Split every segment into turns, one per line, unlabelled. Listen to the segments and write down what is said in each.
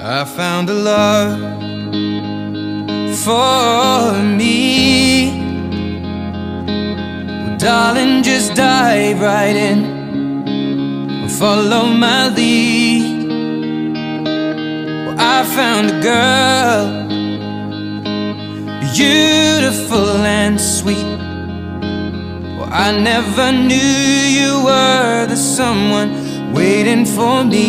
I found a love for me. Well, darling, just dive right in, follow my lead. Well, I found a girl, beautiful and sweet. Well, I never knew you were the someone waiting for me.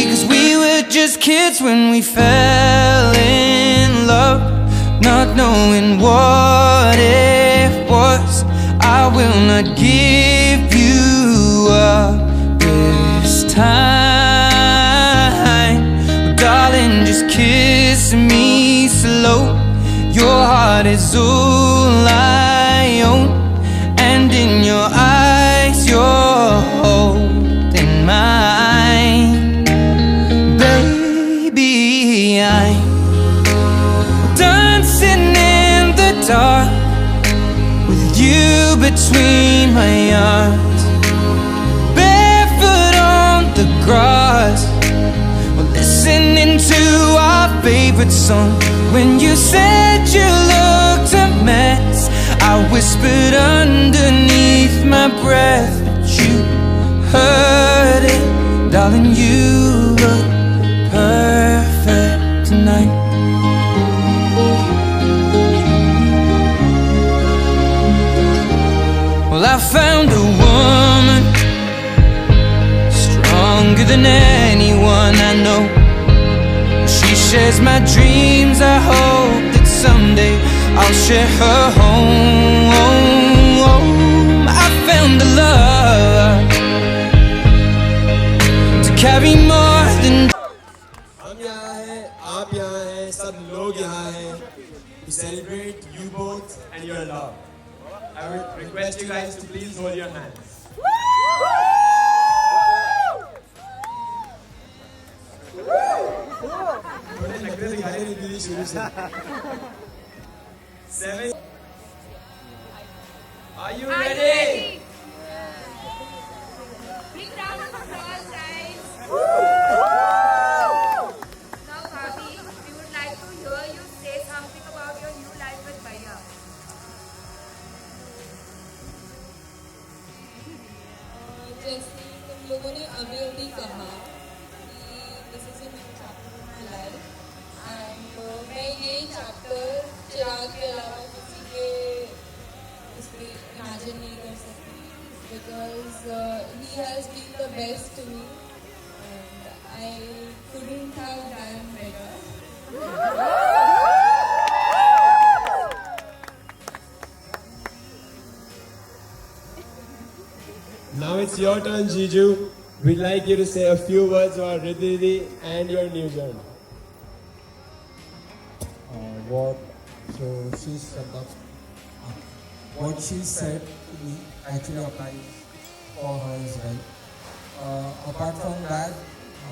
'Cause we were just kids when we fell in love, not knowing what it was. I will not give you up this time. But darling, just kiss me slow. Your heart is all I own, and in your eyes you're holding mine. Baby, I'm dancing in the dark with you between my arms, barefoot on the grass, we're listening to our favorite song. When you said you looked a mess, I whispered underneath my breath, but you heard it. Darling, you look perfect tonight. Well, I found a woman stronger than anyone I know. She shares my dreams. I hope that someday I'll share her home. I found a love to carry more than.
हम यहाँ हैं, आप यहाँ हैं, सब लोग यहाँ हैं to celebrate you both and your love. I would request you guys to please hold your hands. थोड़े नखरे दिखाने नहीं दी शुरू से. 7. Are you ready?
Big round of applause, guys. Now, Bhabhi, we would like to hear you say something about your new life with Bhaiya.
जैसे तुम लोगों ने अभी अभी कहा कि this is a new chapter in my life, and मैं ये चैप्टर चिराग के अलावा किसी के उस पर इमेजिन नहीं कर सकती, because he has been the best to me and I couldn't have done better.
Now it's your turn, Jiju. We'd like you to say a few words about Riddhi and your new journey.
What she said to me actually applies for her as well. Apart from that,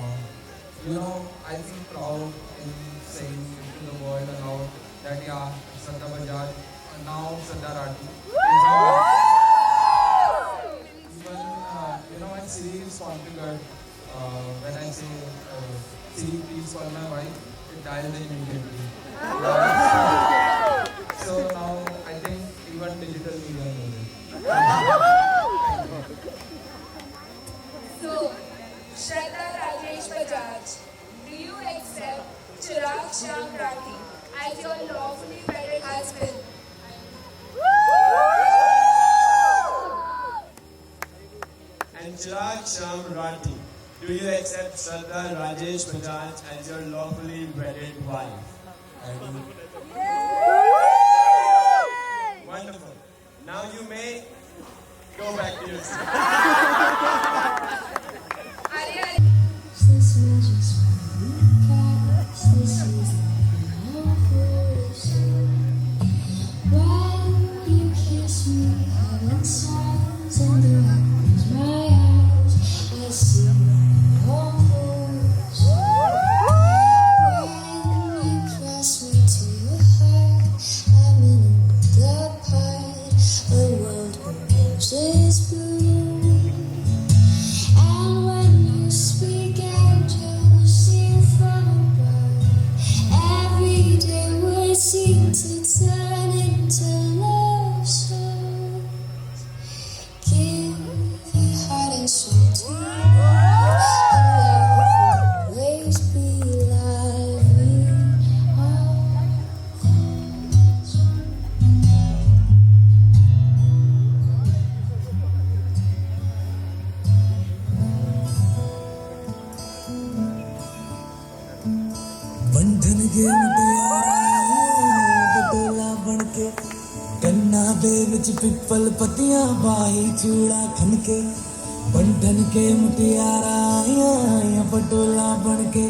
I feel proud in saying to the world around that Shraddha Bajaj, now Shraddha Rathi is our even when Siri is configured, when I say Siri please call my wife, it dials immediately. So now I think even digital media knows it.
So, Shraddha Rajesh Bajaj, do you accept Chirag Shyam Rathi as your lawfully wedded husband?
And Chirag Shyam Rathi, do you accept Shraddha Rajesh Bajaj as your lawfully wedded wife?
I do.
Wonderful. Now you may go back to your seat.
Arya,
This was just cast. This is all foolish. When you kiss me, heaven sounds and the light close my eyes. I see all foolish. When you press me to your heart, I'm in another part, a world where roses bloom. And when you speak, angels sing.
People पतियां बाही चूड़ा खनके बंठन के मुटियारा आया पटोला बनके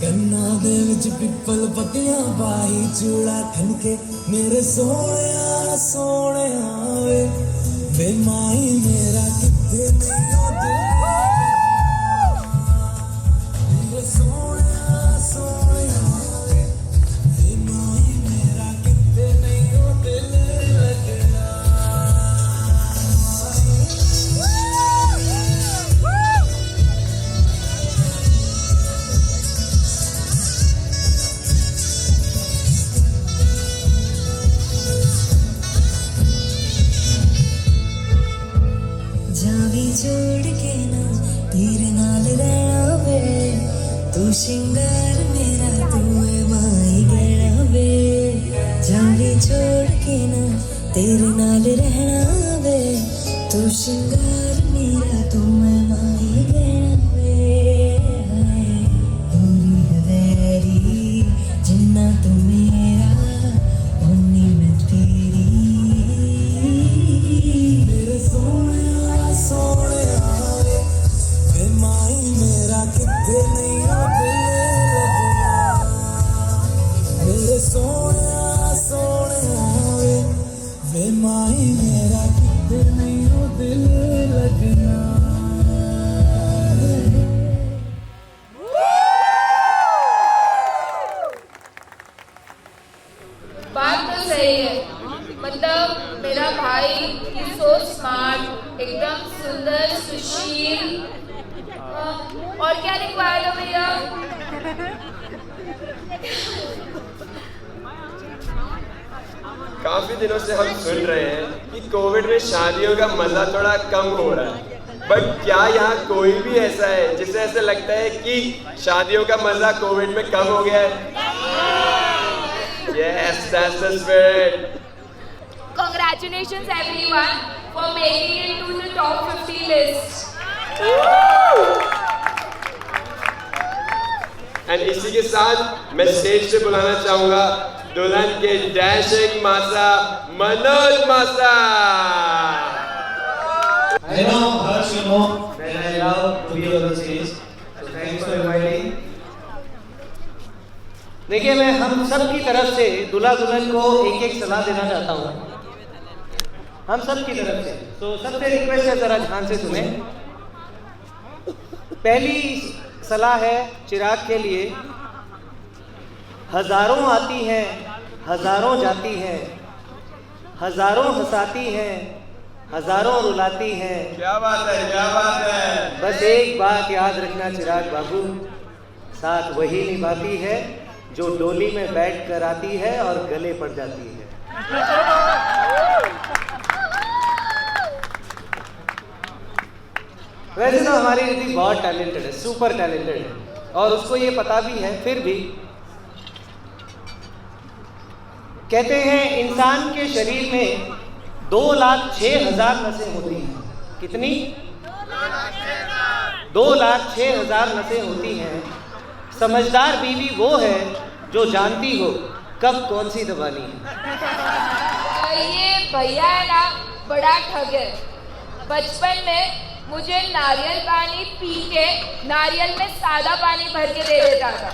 गन्ना दे विच पिपल पतियां बाही चूड़ा खनके मेरे सोहणिया सोहणिया वे माई मेरा किथे नहीं दिल मेरे सोहणिया सोहणिया वे माई मेरा किथे नहीं दिल लगना
जावी छोड़ के ना तेरे नाल रहना वे तू शिंगार मेरा तू है माई गहना वे जावी छोड़ के ना तेरे नाल रहना वे तू शिंगार मेरा तू है माई गहना वे दूरी हवेरी जिन्ना तू मेरा उन्नी मैं तेरी
मेरे सोने सोहणिया वे माई मेरा किथे नहीं दिल लगना मेरे सोहणिया सोहणिया वे माई मेरा किथे नहीं दिल लगना
बात तो सही है, मतलब मेरा भाई सो स्मार्ट, एकदम सुंदर, सुशील। और क्या लिखवा दो भैया?
काफी दिनों से हम सुन रहे हैं कि कोविड में शादियों का मजा थोड़ा कम हो रहा है, बट क्या यहाँ कोई भी ऐसा है जिसे ऐसा लगता है कि शादियों का मजा कोविड में कम हो गया है? Yes, that's the spirit.
Congratulations everyone for making it to the top 50 list.
And इसी के साथ मैं स्टेज पे बुलाना चाहूंगा दुल्हन के डैशिंग मासा मनोज मासा।
I know, Harsh, you know that I love to be on the stage, so thanks for inviting. देखिए, मैं हम सब की तरफ से दूल्हा दुल्हन को एक एक सलाह देना चाहता हूँ, हम सब की तरफ से। तो सबसे रिक्वेस्ट है जरा ध्यान से सुने। पहली सलाह है चिराग के लिए, हजारों आती हैं हजारों जाती हैं, हजारों हंसाती हैं हजारों रुलाती हैं।
क्या बात है, क्या बात है।
बस एक बात याद रखना चिराग बाबू, साथ वही निभाती है जो डोली में बैठ कर आती है और गले पड़ जाती है। वैसे तो हमारी रिद्धि बहुत टैलेंटेड है, सुपर टैलेंटेड है, और उसको ये पता भी है। फिर भी कहते हैं इंसान के शरीर में 2,06,000 नसें होती हैं। कितनी? 2,06,000 नसें होती हैं। समझदार बीवी वो है जो जानती हो कब कौन सी दबानी है।
ये भैया है ना, बड़ा ठग है। बचपन में मुझे नारियल पानी पी के नारियल में सादा पानी भर के दे देता था।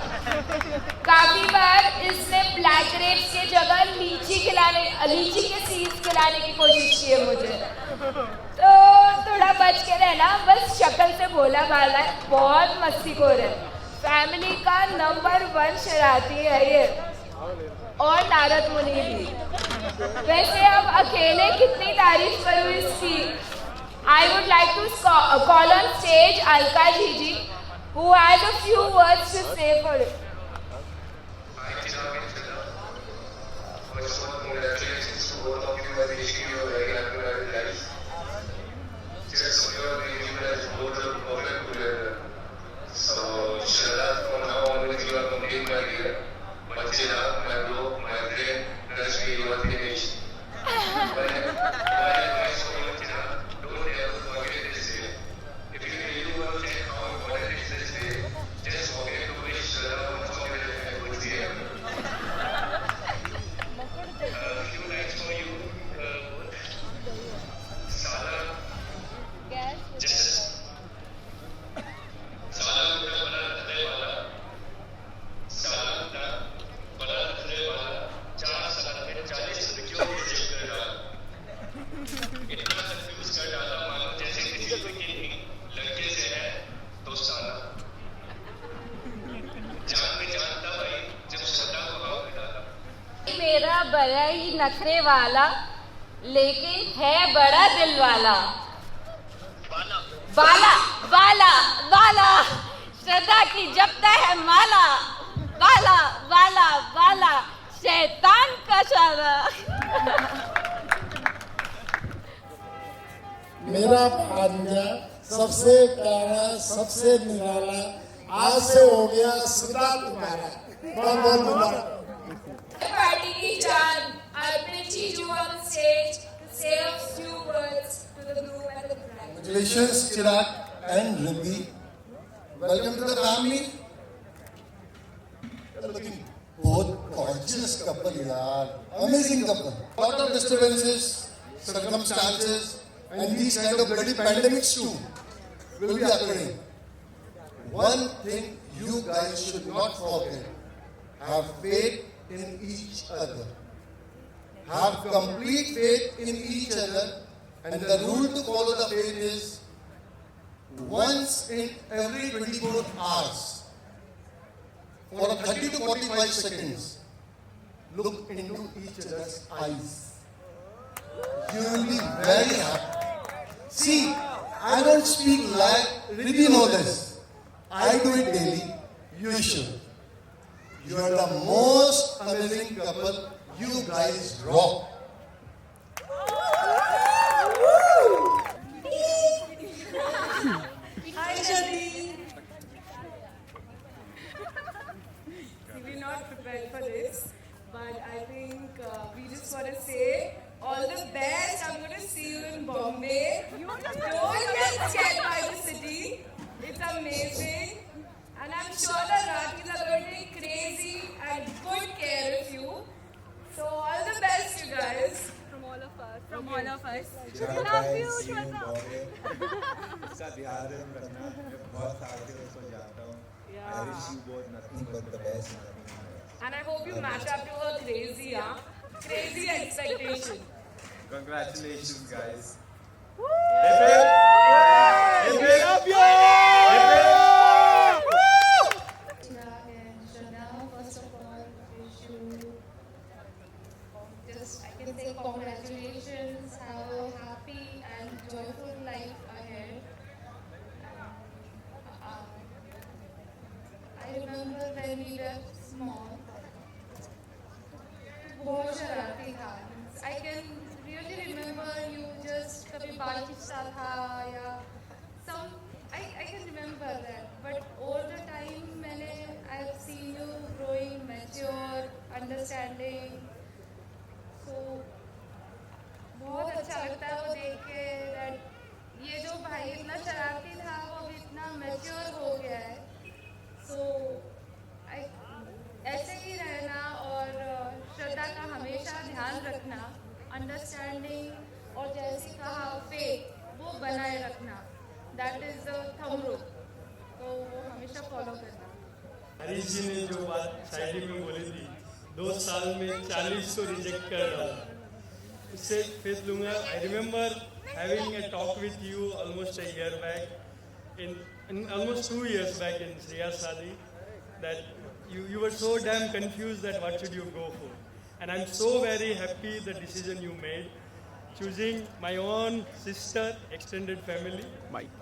काफी बार इसने ब्लैक ग्रेप्स की जगह लीची के सीड्स खिलाने की कोशिश की है मुझे। तो थोड़ा बच के रहना, बस शक्ल से भोला भाला है, बहुत मस्तीखोर है। फैमिली का नंबर 1 शरारती है ये, और नारद मुनि भी। वैसे अब अकेले कितनी तारीफ करूँ इसकी। I would like to call on stage Alka Jiji, who has a few words to say for it.
First of all, congratulations to both of you. I wish you a very happy married life. Just your baby has both look perfect together. So, inshallah, from now onwards you are complete my dear. My child, my bro, my friend, trust me, you are finished. My advice for you, don't ever forget this day. If you really want to check how important is this day, just forget to wish much of it and good day. A few lines for you both. इतना confuse कर डाला मानो जैसे किसी लड़के से है दोस्ताना। जान में जान तब आई जब श्रद्धा को हवा में डाला।
मेरा बड़ा ही नखरे वाला लेकिन है बड़ा दिल वाला। बाला बाला बाला श्रद्धा की जपता है माला। बाला बाला बाला शैतान का शाला।
मेरा भांजा सबसे प्यारा सबसे निराला आज से हो गया सदा तुम्हारा। बहुत बहुत मुबारक।
पार्टी की जान I bring you on stage to say a few words to the group and the bride.
Congratulations Chirag and Riddhi. Welcome to the family. You're looking both gorgeous couple yaar. Amazing couple. Lot of disturbances, circumstances and these kind of bloody pandemics too will be occurring. One thing you guys should not forget. Have faith in each other. Have complete faith in each other, and the rule to follow the faith is once in every 24 hours for 30 to 45 seconds look into each other's eyes. You will be very happy. See, I don't speak like Riddhi know this. I do it daily. You should. You are the most amazing couple. You guys rock.
Hi, Shadi. We're not prepared for this, but I think we just want to say all the best. I'm going to see you in Bombay. Don't get scared by the city. It's amazing. And I'm sure the Rakis are going to take crazy and good care of you. So all the best, you guys. From all of us. From all of us. Love you, Shweta.
इसका ध्यान रखना। मैं बहुत आगे उसको जाता हूँ। I wish you both nothing but the best.
And I hope you match up to her crazy, huh? Crazy expectation.
Congratulations, guys.
I can say congratulations, have a happy and joyful life ahead. I remember when we were small, बहुत शरारती था. I can really remember you just कभी बाल खींचता था या some I can remember that. But all the time I've seen you growing mature, understanding. So बहुत अच्छा लगता है वो देख के that ये जो भाई इतना शरारती था वो अभी इतना मैच्योर हो गया है. So ऐसे ही रहना और श्रद्धा का हमेशा ध्यान रखना, अंडरस्टैंडिंग और जैसे कहा फेथ वो बनाए रखना. That is the thumb rule. तो वो हमेशा फॉलो करना.
हरीश जी ने जो बात शायरी में बोली थी 2 साल में 40 को रिजेक्ट कर डाला, उससे फेथ लूँगा. I remember having a talk with you almost a year back in almost 2 years back in Shreya's Shadi, that you were so damn confused that what should you go for. And I'm so very happy the decision you made, choosing my own sister, extended family.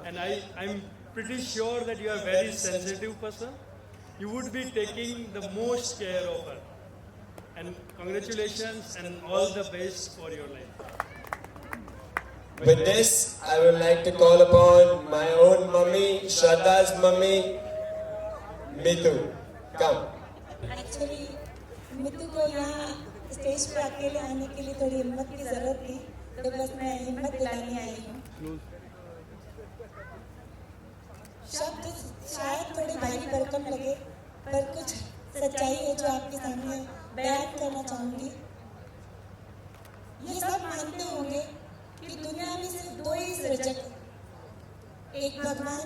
And I'm pretty sure that you are a very sensitive person. You would be taking the most care of her. And congratulations and all the best for your life.
With this, I would like to call upon my own mummy, Shraddha's mummy, Mitu. Come.
Actually Mitu को यहाँ stage पे अकेले आने के लिए थोड़ी हिम्मत की जरूरत थी, तो बस मैं हिम्मत दिलाने आई हूँ. शब्द शायद थोड़े भारी भरकम लगे, पर कुछ सच्चाई है जो आपके सामने बयान करना चाहूँगी. ये सब मानते होंगे कि दुनिया में सिर्फ 2 ही सृजक, एक भगवान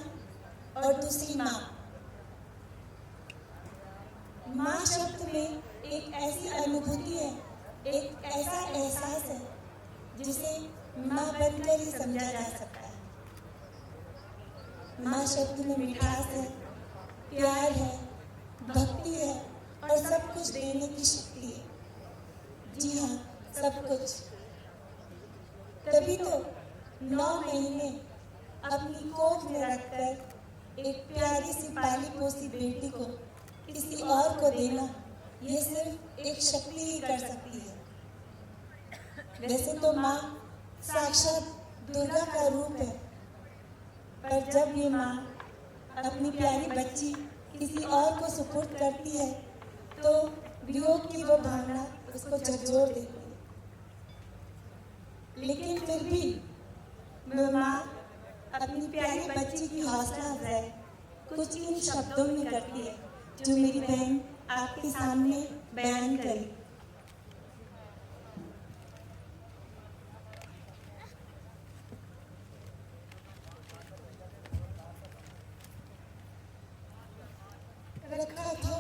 और दूसरी माँ. माँ शब्द में एक ऐसी अनुभूति है, एक ऐसा एहसास है जिसे माँ बनकर ही समझा जा सकता है। माँ शब्द में मिठास है, प्यार है, भक्ति है और सब कुछ देने की शक्ति है। जी हाँ, सब कुछ। तभी तो 9 महीने अपनी कोख में रखकर एक प्यारी सी पाली पोसी बेटी को किसी और को देना, ये सिर्फ एक शक्ति ही कर सकती है। वैसे तो माँ साक्षात दुर्गा का रूप है, पर जब ये माँ अपनी प्यारी बच्ची किसी और को सुपुर्द करती है तो वियोग की वो भावना उसको झकझोर देती है। लेकिन फिर भी वो माँ अपनी प्यारी बच्ची की हौसला अफजाई कुछ इन शब्दों में करती है जो मेरी बहन आपके सामने बयान करी। रखा था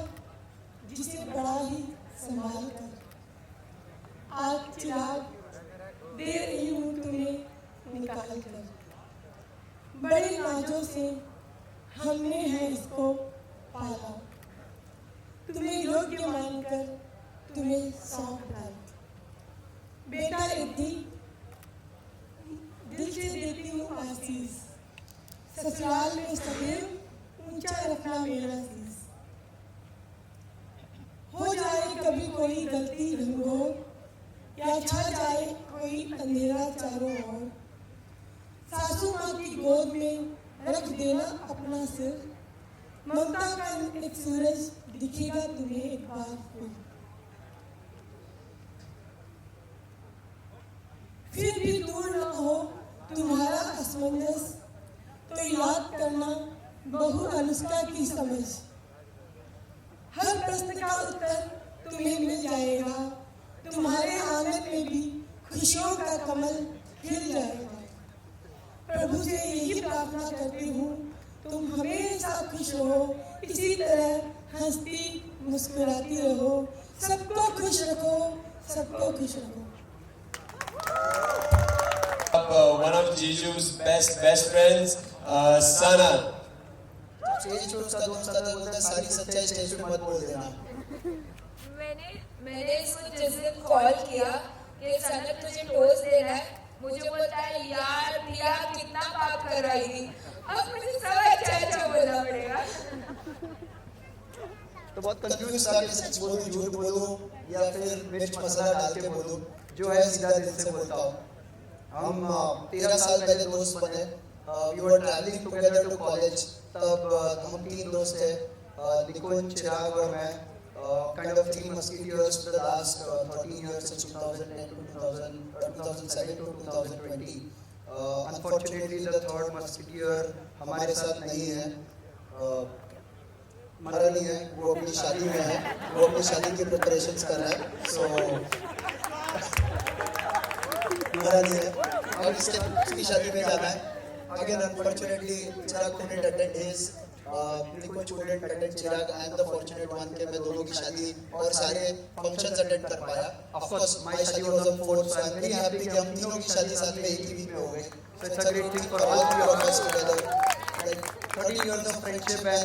जिसे बड़ा ही संभाल कर, आज चिराग दे रही हूँ तुम्हें निकाल कर। बड़े नाजों से हमने है इसको पाला, तुम्हें योग्य मानकर तुम्हें सौंप डाला। बेटा रिद्धि, दिल से देती हूँ आशीष, ससुराल में सदैव ऊंचा रखना मेरा शीश। हो जाए कभी कोई गलती घनघोर या छा जाए कोई अंधेरा चारों ओर, सासू माँ की गोद में रख देना अपना सिर, ममता का एक सूरज दिखेगा तुम्हें एक बार फिर भी दूर न हो तुम्हारा असमंजस, तो याद करना बहू अनुष्का की समझ। हर प्रश्न का उत्तर तुम्हें मिल जाएगा, तुम्हारे आंगन में भी खुशियों का कमल खिल जाएगा। प्रभु से यही प्रार्थना करती हूँ, तुम हमेशा खुश रहो, इसी तरह हंसती मुस्कुराती रहो, सबको खुश रखो, सबको खुश रखो।
One of Jisu's best friends, Sana.
Stage पे उसका दोस्त आता है, बोलता है सारी सच्चाई स्टेज पे मत बोल देना।
मैंने इसको जिस दिन कॉल किया कि सनत तुझे डोज देना है, मुझे बोलता है यार प्रिया कितना पाप कर रही थी, अब मुझे सब अच्छा बोलना पड़ेगा।
तो बहुत कंफ्यूज था कि सच बोलूं, झूठ बोलूं या फिर मिर्च मसाला डाल के बोलूं, जो है सीधा दिल से बोलता हूँ। हम 13 साल पहले दोस्त बने, we were travelling together to college. तब हम 3 दोस्त थे, निकुंज, चिराग और मैं, kind of 3 musketeers for the last 13 years since 2010 to 2007 to 2020. Unfortunately, the third musketeer हमारे साथ नहीं है, मरा नहीं है, वो अपनी शादी में है, वो अपनी शादी की प्रिपरेशंस कर रहा है, so मरा नहीं है, अब इसकी शादी में जाना है। Again, unfortunately, Chirag couldn't attend his, Nikunj couldn't attend Chirag. I am the fortunate one कि मैं दोनों की शादी और सारे functions attend कर पाया। Of course, my शादी was on 4th, so I am very happy कि हम तीनों की शादी साथ में एक ही week में हो गई। So it's a great thing for all 3 of us together. Like 30 years of friendship and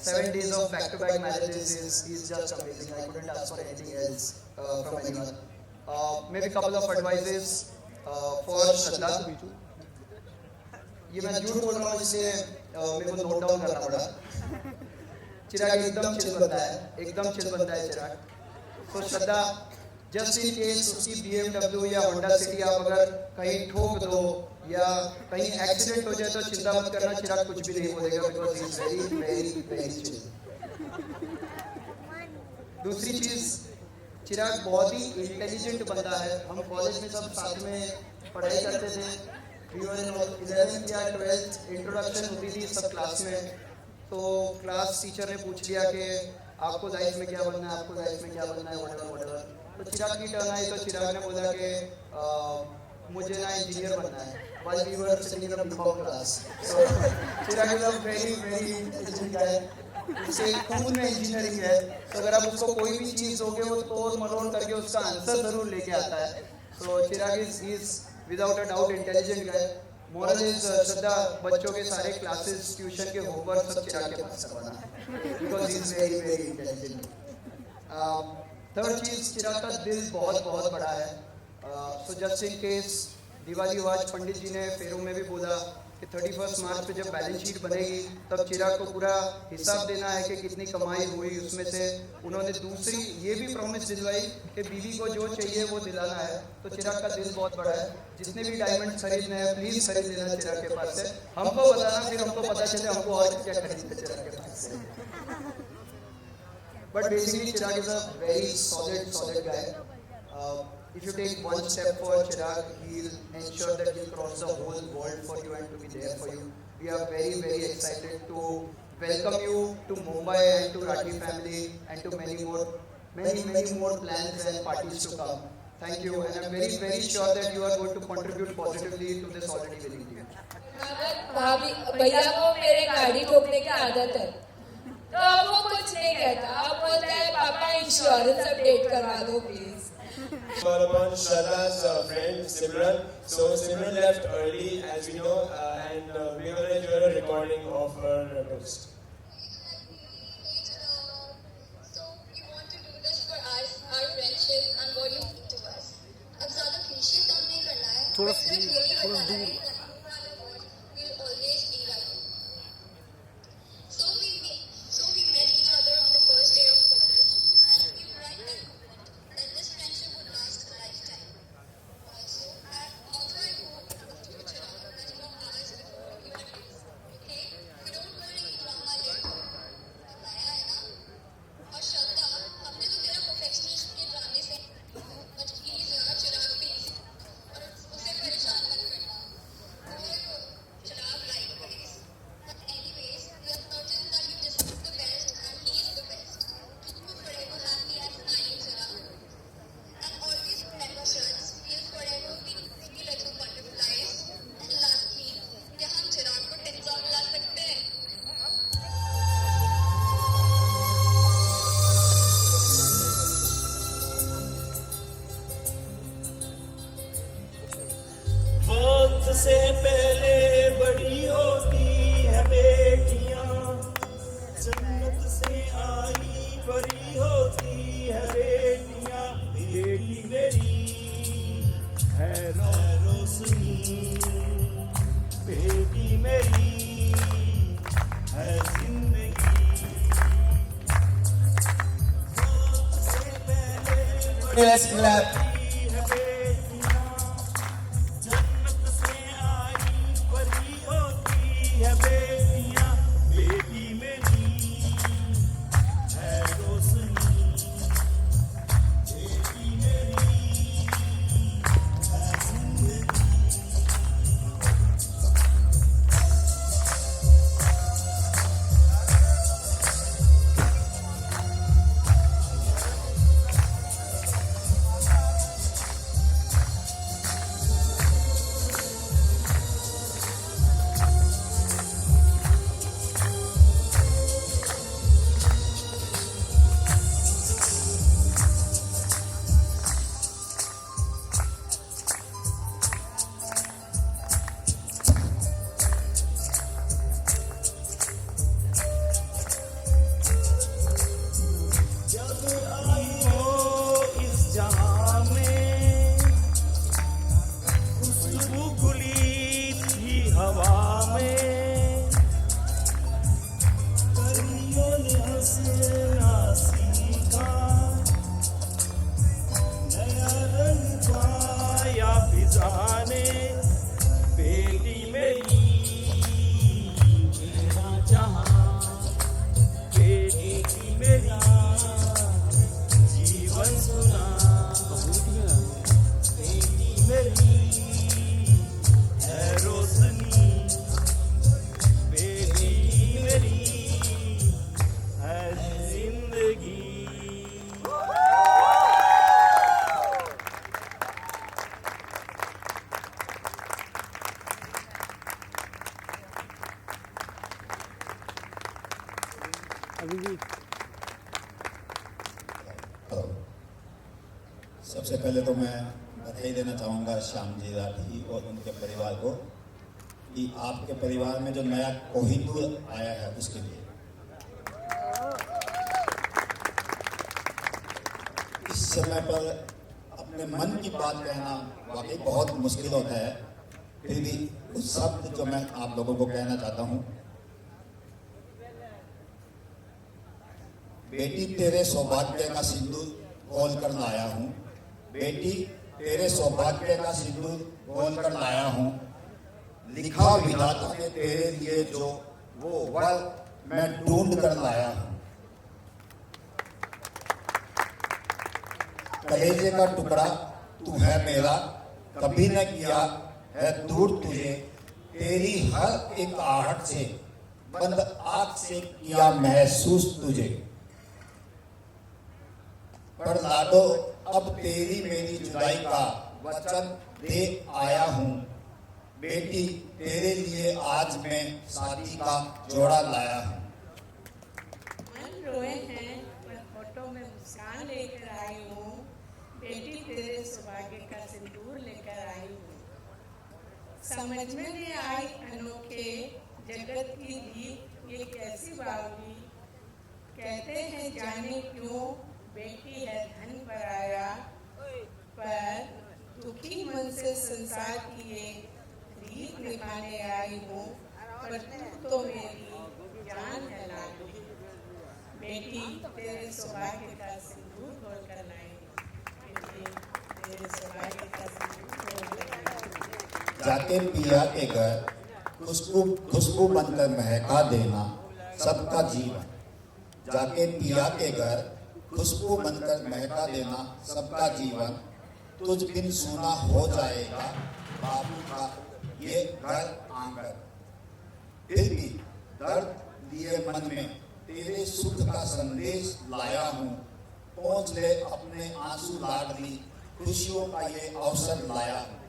7 days of back-to-back marriages is just amazing. I couldn't ask for anything else from anyone. Maybe a couple of advices for Shraddha. ये मैं झूठ बोल रहा हूँ, इसलिए मेरे को note down करना पड़ा। चिराग एकदम चिल बनता है, एकदम चिल बनता है चिराग। तो श्रद्धा, जस्ट इन केस उसकी BMW या होंडा सिटी आप अगर कहीं ठोक दो या कहीं एक्सीडेंट हो जाए तो चिंता मत करना, चिराग कुछ भी नहीं बोलेगा, because he is very very very chill. दूसरी चीज, चिराग बहुत ही इंटेलिजेंट बंदा है। हम कॉलेज में सब साथ में पढ़ाई करते थे, 11th या 12th इंट्रोडक्शन होती थी सब क्लास में, तो क्लास टीचर ने पूछ लिया कि आपको लाइफ में क्या बनना है, आपको लाइफ में क्या बनना है, whatever। तो चिराग की टर्न आई तो चिराग ने बोला कि मुझे ना इंजीनियर बनना है, while we were sitting in a BCom class। So Chirag is a very very intelligent गाय, उसे खून में इंजीनियरिंग है, तो अगर आप उसको कोई भी चीज़ दोगे वो तोड़ मरोड़ करके उसका आंसर जरूर लेके आता है। So Chirag is
without a doubt intelligent guy. Moral is Shraddha बच्चों के सारे classes, tuition के homework सब चिराग के पास करवाना because he is very very intelligent. Third चीज, चिराग का दिल बहुत बहुत बड़ा है. So just in case Diwali हुआ, पंडित जी ने फेरों में भी बोला कि 31 मार्च पे जब बैलेंस शीट बनेगी तब चिराग को पूरा हिसाब देना है कि कितनी कमाई हुई उसमें से. उन्होंने दूसरी ये भी प्रॉमिस दिलवाई कि बीवी को जो चाहिए वो दिलाना है. तो चिराग का दिल बहुत बड़ा है. जितने भी डायमंड खरीदने हैं प्लीज खरीद लेना चिराग के पास से. हमको बताना, फिर हमको पता चले हमको और क्या खरीदना चिराग के पास से. But basically Chirag is a very solid guy. If you take one step for Chirag, he'll ensure that he'll cross the whole world for you and to be there for you. We are very very excited to welcome you to Mumbai and to Rathi family and to many more plans and parties to come. Thank you, and I'm very very sure that you are going to contribute positively to this already winning team.
भाभी भैया को मेरे गाड़ी ठोकने की आदत है, तो अब वो कुछ नहीं कहता. अब बोलता है पापा इंश्योरेंस अपडेट करवा दो please.
All about Shraddha's friend Simran. So Simran left early, as we know, and we're going to do a recording of her toast.
So we want to do this for our friendship and what you mean to us. अब ज़्यादा cliche काम नहीं करना है.
थोड़ा
सिर्फ यही बताना है that we'll always be right. So we met each other on the first day of college, and we were right then. That this friendship would last a lifetime. Also, although I hope in the future that you don't have us before you at least, okay? We don't put anything on my leg. बताया है ना? और श्रद्धा, हमने तो तेरा perfectionist के ड्रामे से but please यार चिराग please और उसे परेशान मत करना. और चिराग like please. But anyways, we are certain that you deserve the best and he is the best. Keep you forever happy and smiling, Chirag. And always remember, Shraddha, we'll forever be little butterflies. And lastly, क्या हम चिराग को टिप्सा मिला सकते हैं?
वक्त से पहले बड़ी होती है बेटियां, जन्नत से आई बड़ी होती है बेटियां. बेटी मेरी है रोशनी, बेटी मेरी है जिंदगी. वक्त से पहले
Let's clap.
सबसे पहले तो मैं
बधाई देना चाहूँगा श्याम जी राठी और उनके परिवार को कि आपके परिवार में जो नया कोहिनूर आया है उसके लिए। इस समय पर अपने मन की बात कहना वाकई बहुत मुश्किल होता है, फिर भी उस शब्द जो मैं आप लोगों को कहना चाहता हूँ, बेटी तेरे सौभाग्य का सिंदूर खोल कर लाया हूँ, बेटी तेरे सौभाग्य का सिंदूर खोल कर लाया हूँ, लिखा विधाता ने तेरे लिए जो वो वर मैं ढूंढ कर लाया हूँ। कलेजे का टुकड़ा तू है मेरा, कभी न किया है दूर तुझे, तेरी हर एक आहट से बंद आँख से किया महसूस तुझे। पर लाडो अब तेरी मेरी जुदाई का वचन दे आया हूँ, बेटी तेरे लिए आज मैं शादी का जोड़ा लाया हूँ।
मन रोए हैं मैं फोटो में मुस्कान लेकर आई हूँ, बेटी तेरे सौभाग्य का सिंदूर लेकर आई हूँ। समझ में नहीं आई अनोखे जगत की रीत ये कैसी बावली, कहते हैं जाने क्यों बेटी है धन पर आया, पर दुखी मन से संसार की एक रीत निभाने आई हूँ, पर तू तो मेरी जान है लाडली, बेटी तेरे सौभाग्य का सिंदूर खोल कर लाई हूँ, बेटी तेरे सौभाग्य का सिंदूर खोल कर लाई हूँ।
जाके पिया के घर खुशबू बनकर महका देना सबका जीवन, जाके पिया के घर खुशबू बनकर महका देना सबका जीवन, तुझ बिन सूना हो जाएगा बाबू का ये घर आंगन। फिर भी दर्द लिए मन में तेरे सुख का संदेश लाया हूँ, पहुँच ले अपने आंसू लाडली खुशियों का ये अवसर लाया हूँ,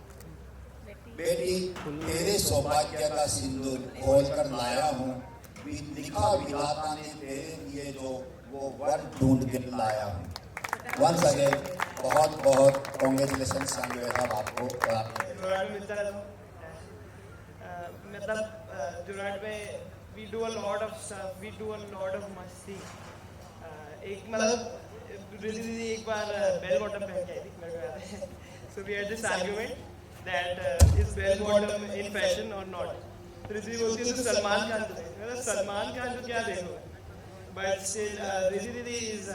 बेटी तेरे सौभाग्य का सिंदूर खोल कर लाया हूँ, लिखा विधाता ने तेरे लिए जो वो वर ढूंढ के लाया हूँ। वंस अगेन बहुत बहुत कॉन्ग्रेचुलेशन साहब आपको और आपके
मतलब जुराट में we do a lot of stuff, we do a lot of मस्ती। एक मतलब रिद्धि एक बार बेल बॉटम पहन के आई थी मेरे को याद है। So we had this argument that is bell bottom in fashion or not। Riddhi बोलती है तो सलमान खान तो नहीं, सलमान खान तो क्या देखो, but still Riddhi is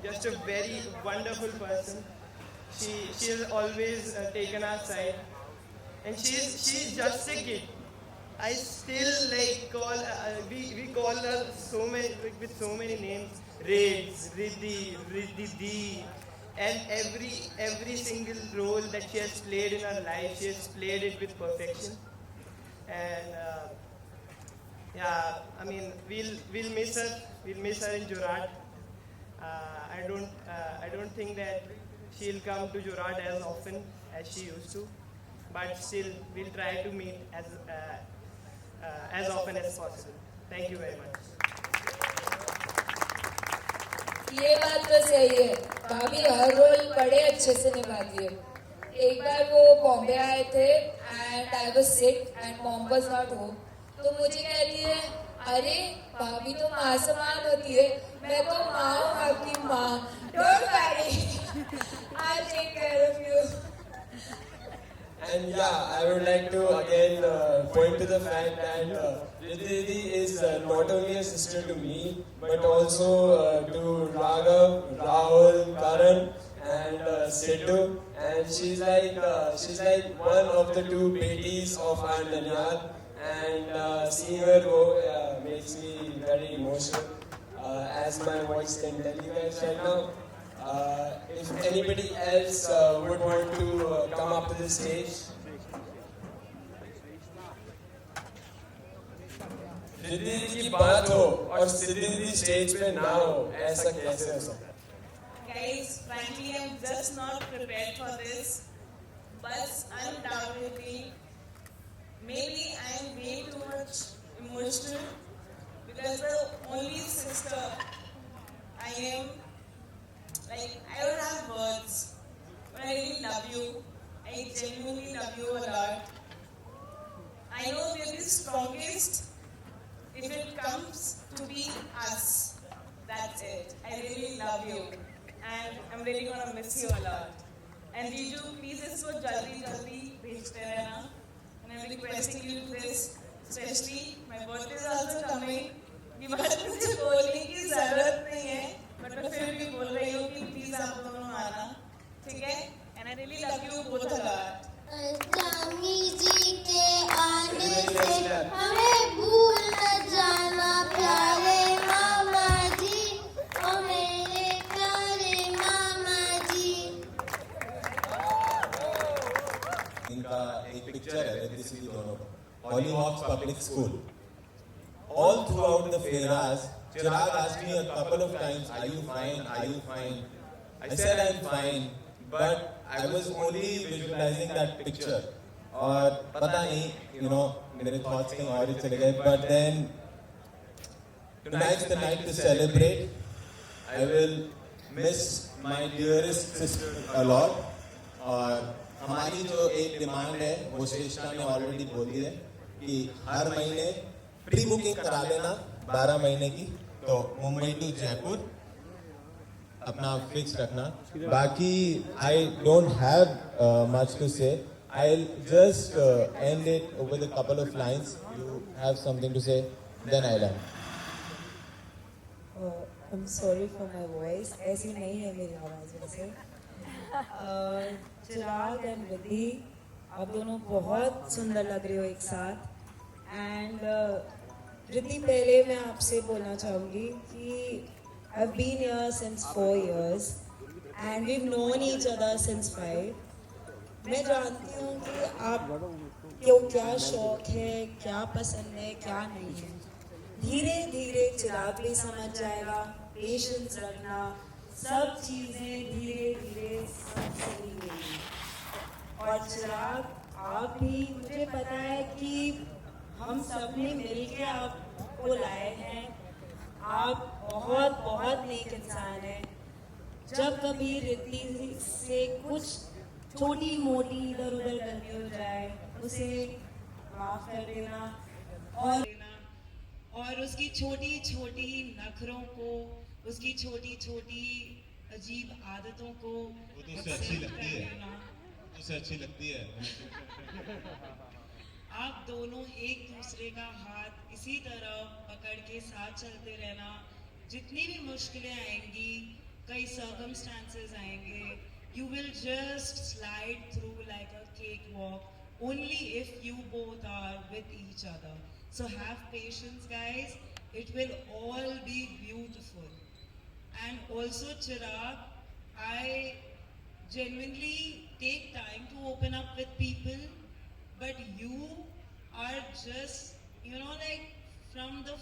just a very wonderful person। She has always taken our side, and she's just a kid। I still like call we call her so many with so many names, Rids, Riddhi, Riddhi, and every single role that she has played in her life, she has played it with perfection, and yeah, I mean we'll miss her. We'll miss her in Jorat. I don't think that she'll come to Jorat as often as she used to, but still we'll try to meet as often as possible. Thank you very much.
ये बात तो सही है, भाभी हर role बड़े अच्छे से निभाती है। एक बार वो बॉम्बे आए थे and I was sick and mom was not home, तो मुझे कहती है अरे भाभी तो माँ समान होती है, मैं तो माँ हूँ आपकी माँ, don't worry, I take care of you.
And yeah, I would like to again point to the fact that Riddhi is not only a sister to me, but also to Raghav, Rahul, Karan, and Sidhu. And she's like one of the two betis of our Nanyal. And seeing her go makes me very emotional, as my voice can tell you guys right now. If anybody else would want to come up to the stage. Riddhi की बात हो और सिद्धि stage पे ना हो, ऐसा कैसे हो सकता है?
Guys, frankly, I'm just not prepared for this, but undoubtedly, maybe I'm way too much emotional because the only sister I am. Like, I don't have words, but I really love you. I genuinely love you a lot. I know we're the strongest if it comes to be us. That's it. I really love you. And I'm really gonna miss you a lot. And Jiju, please इसको जल्दी भेजते रहना. And I'm requesting you to this, especially my birthday is also coming. ये बात मुझे बोलने की ज़रूरत नहीं है, but मैं फिर भी बोल रही हूँ कि please आप दोनों आना, ठीक है? And I really love you both a lot.
Swami ji के आने से हमें भूल न जाना प्यारे मामा जी, ओ मेरे प्यारे मामा जी.
इनका एक पिक्चर है ऋद्धि दोनों का, Hollyhocks public school. All throughout the fairas, Chirag asked me a couple of times, "Are you fine? Are you fine?" I said I'm fine, but I was only visualizing that picture. और पता नहीं, मेरे thoughts कहीं और ही चले गए. But then tonight's the night to celebrate. I will miss my dearest sister a lot. और हमारी जो एक डिमांड है वो श्रेष्ठा ने ऑलरेडी बोल दी है कि हर महीने प्री बुकिंग करा लेना 12 महीने की. तो मुंबई टू जयपुर अपना फिक्स रखना. बाकी I don't have much to say. I'll just end it with a couple of lines. You have something to say, then I'll end.
I'm sorry for my voice. ऐसी नहीं है मेरी आवाज़ वैसे. चिराग एंड रिद्धि, आप दोनों बहुत सुंदर लग रहे हो एक साथ. एंड रिद्धि, पहले मैं आपसे बोलना चाहूँगी कि I've been here since 4 years and we've known each other since 5. मैं जानती हूँ कि आप क्यों, क्या शौक है, क्या पसंद है, क्या नहीं है. धीरे धीरे चिराग भी समझ जाएगा. पेशेंस रखना, सब चीज़ें धीरे धीरे सब सही होगी. और चिराग, आप भी, मुझे पता है कि हम सब ने मिलके आपको लाए हैं. आप बहुत बहुत नेक इंसान हैं. जब कभी रिद्धि से कुछ छोटी मोटी इधर उधर गलती हो जाए, उसे माफ़ कर देना. और उसकी छोटी छोटी नखरों को, उसकी छोटी छोटी अजीब आदतों को
उसे अच्छी लगती है, उसे अच्छी लगती है.
आप दोनों एक दूसरे का हाथ इसी तरह पकड़ के साथ चलते रहना. जितनी भी मुश्किलें आएंगी, कई सर्कमस्टांसेस आएंगे, you will just slide through like a cakewalk only if you both are with each other. So have patience, guys. It will all be beautiful. And also, Chirag, I genuinely take time to open up with people, but you are just, like from the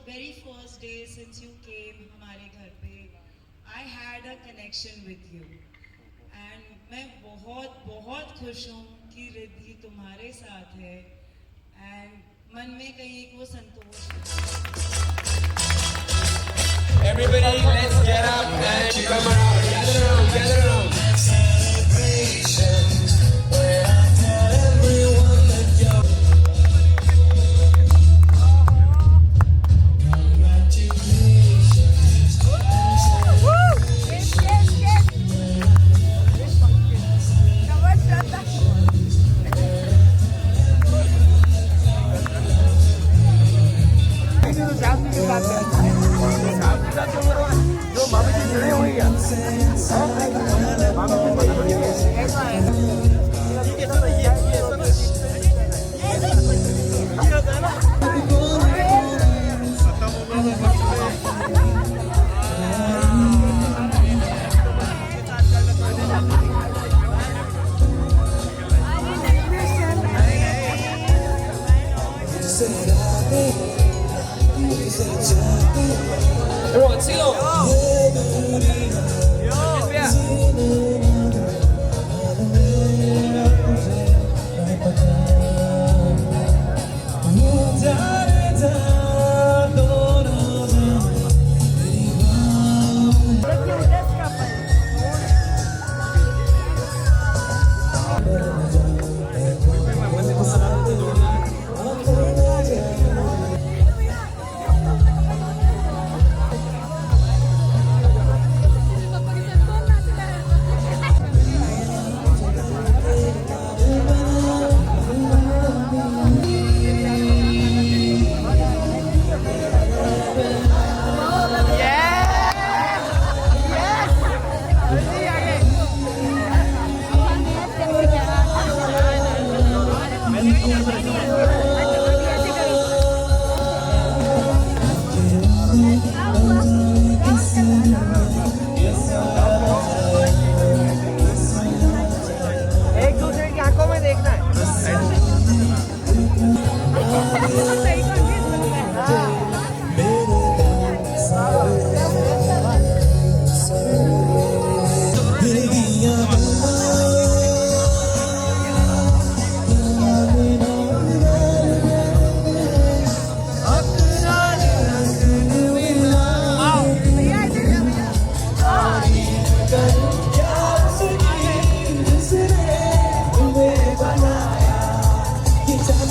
very first day since you came हमारे घर पे, I had a connection with you. And मैं बहुत बहुत खुश हूँ कि रिद्धि तुम्हारे साथ है. And मन में कहीं एक वो संतोष.
Everybody, let's get up and come around. Gather around, gather around. Celebrations where I tell everyone that you're. Everyone, sing along.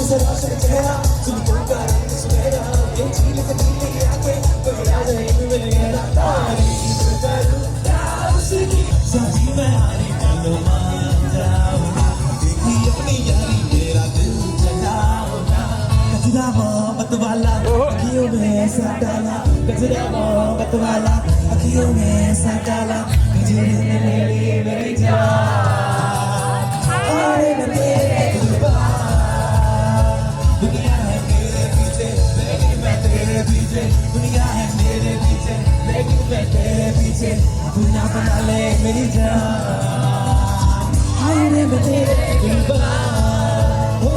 से रोशन चेहरा तुमको का रंग सुनहरा ये झील के नीली आंखें कोई राज नहीं मिलेगा तारीफ करूं उसकी सजी में हारी कालो मान जाऊंगा देखी अपनी यारी मेरा दिल जलाऊंगा कचरा मोहब्बत वाला अखियों में सब डाला कचरा मोहब्बत वाला अखियों में सब डाला तुझे ले ली मेरी जान अरे मैं तेरे दुनिया है मेरे पीछे लेकिन मैं तेरे पीछे दुनिया है मेरे पीछे लेकिन मैं तेरे पीछे दुनिया बना ले मेरी जान अरे मैं तेरे कुर्बान हो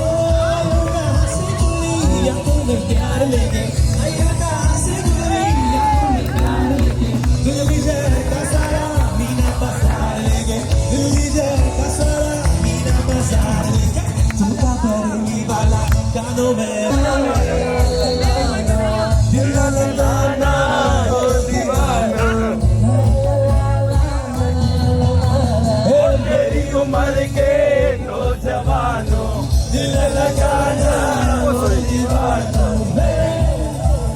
कहाँ से दूरी आंखों में प्यार लेके कहाँ से दूरी आंखों में प्यार लेके दिल भी जहर का सारा मीना बाजार लेके दिल भी जहर का सारा मीना बाजार लेके चुका परेली वाला कानों में दिल लगाना हो दीवाना मेरी उम्र के नौजवानों दिल लगाना हो दीवानों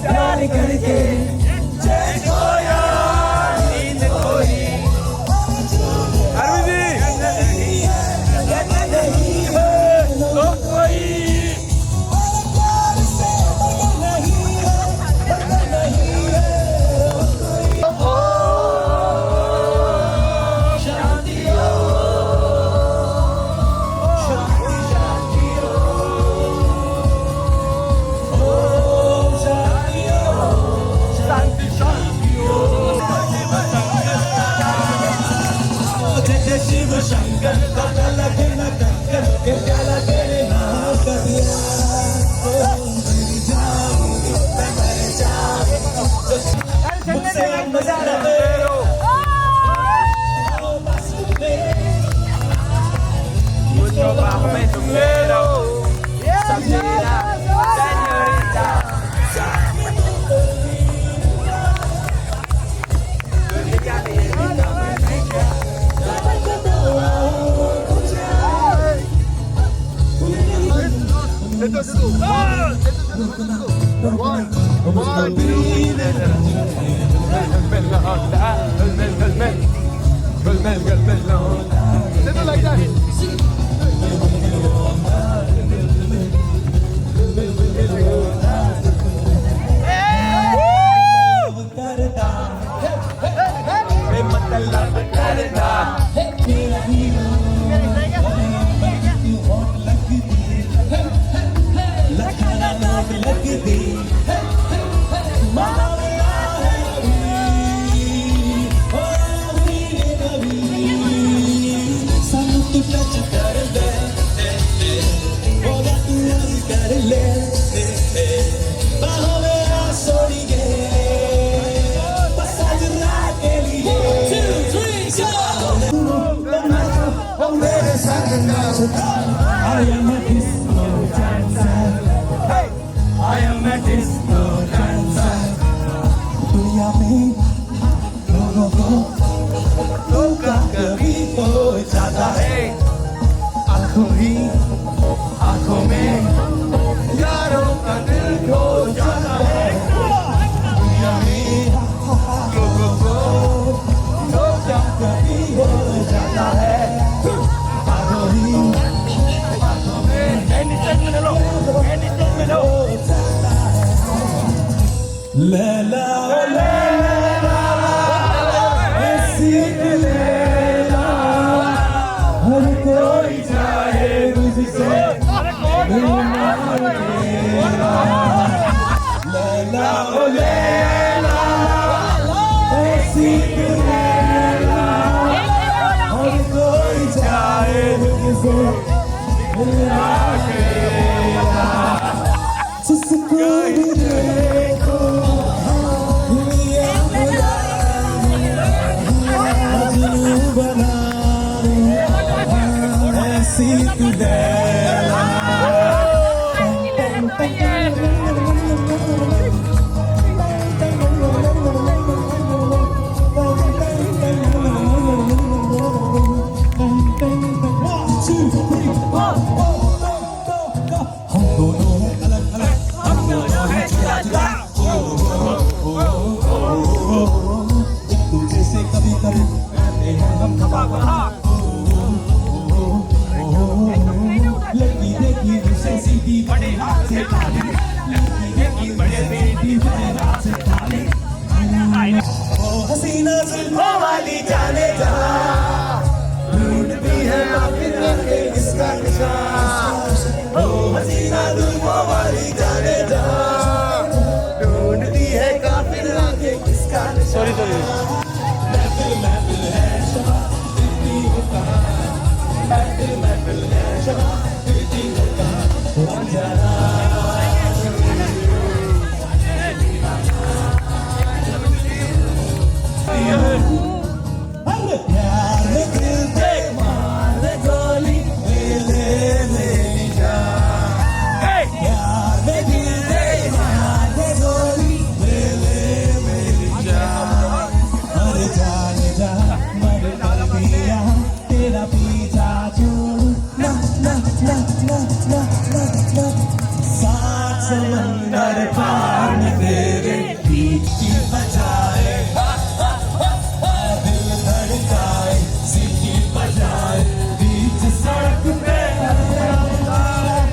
प्यार करके देखो यार नींद कोई नहीं है तो कोई शिव शंकर का लगे न कंकर के प्याला तेरे नाम का दिया मेरी जाऊंगी मैं मर जाऊंगी मुझसे मजा न ले बस मुझको बाहों में तुम ले लो Samira सेñorita I am a disco dancer. Hey, I am a disco dancer. दुनिया में लोगों को धोखा कभी हो जाता है आंखों ही आंखों में यारों का दिल खो जाता है दुनिया में लोगों को धोखा कभी हो जाता है आंखों ही लैला लैला ऐसी लैला हर कोई चाहे मुझसे मिलना लैला लैला ऐसी लैला हर कोई चाहे मुझसे मिलना हम रात से काली, की बड़े बेटी जहरा से काली। ओ हसीना जुल्फों वाली जाने जहां, ढूंढती है आखिर आखिर किसका निशान। ओ हसीना जुल्फों वाली जाने जहां, ढूंढती है काफिर आखिर किसका निशान। महफिल महफिल है शबा फिरती हो कहाँ, महफिल महफिल है शबा फिरती हो कहाँ। अंजना अरे प्यार में दिल दे मार गोली ले मेरी जान। प्यार में दिल दे मार गोली ले मेरी जान। अरे जाने जा मर कर दिया तेरा पीछा छोड़ू ना ना ना ना ना ना ना। सात समंदर पार में तेरे पीछे बजाए, दिल धड़काए सीटी बजाए, बीच सड़क पे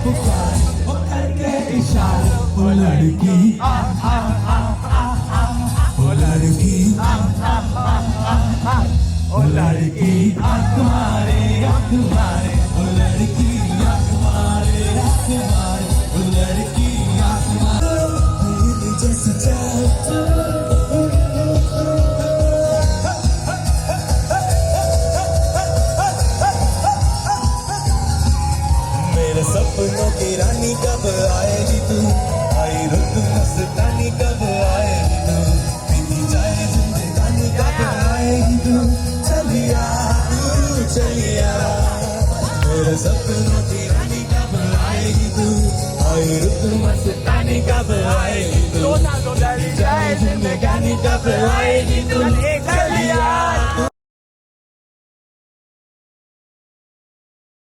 पुकार वो करके इशारा। वो लड़की आ आ आ आ आ, वो लड़की आ आ आ आ आ, वो लड़की आँख मारे आँख मारे, वो लड़की आँख मारे आँख मारे, वो लड़की आँख मारे। मेरी जैसी चाल मेरे सपनों की रानी कब आएगी तू, आई रुत मस्तानी कब आएगी तू, बीती जाए जिंदगानी कब आएगी तू। चलिया तू चलिया मेरे सपनों की रानी कब आएगी तू, आई रुत मस्तानी कब आएगी तू, बीती जाए जिंदगानी कब आएगी तू।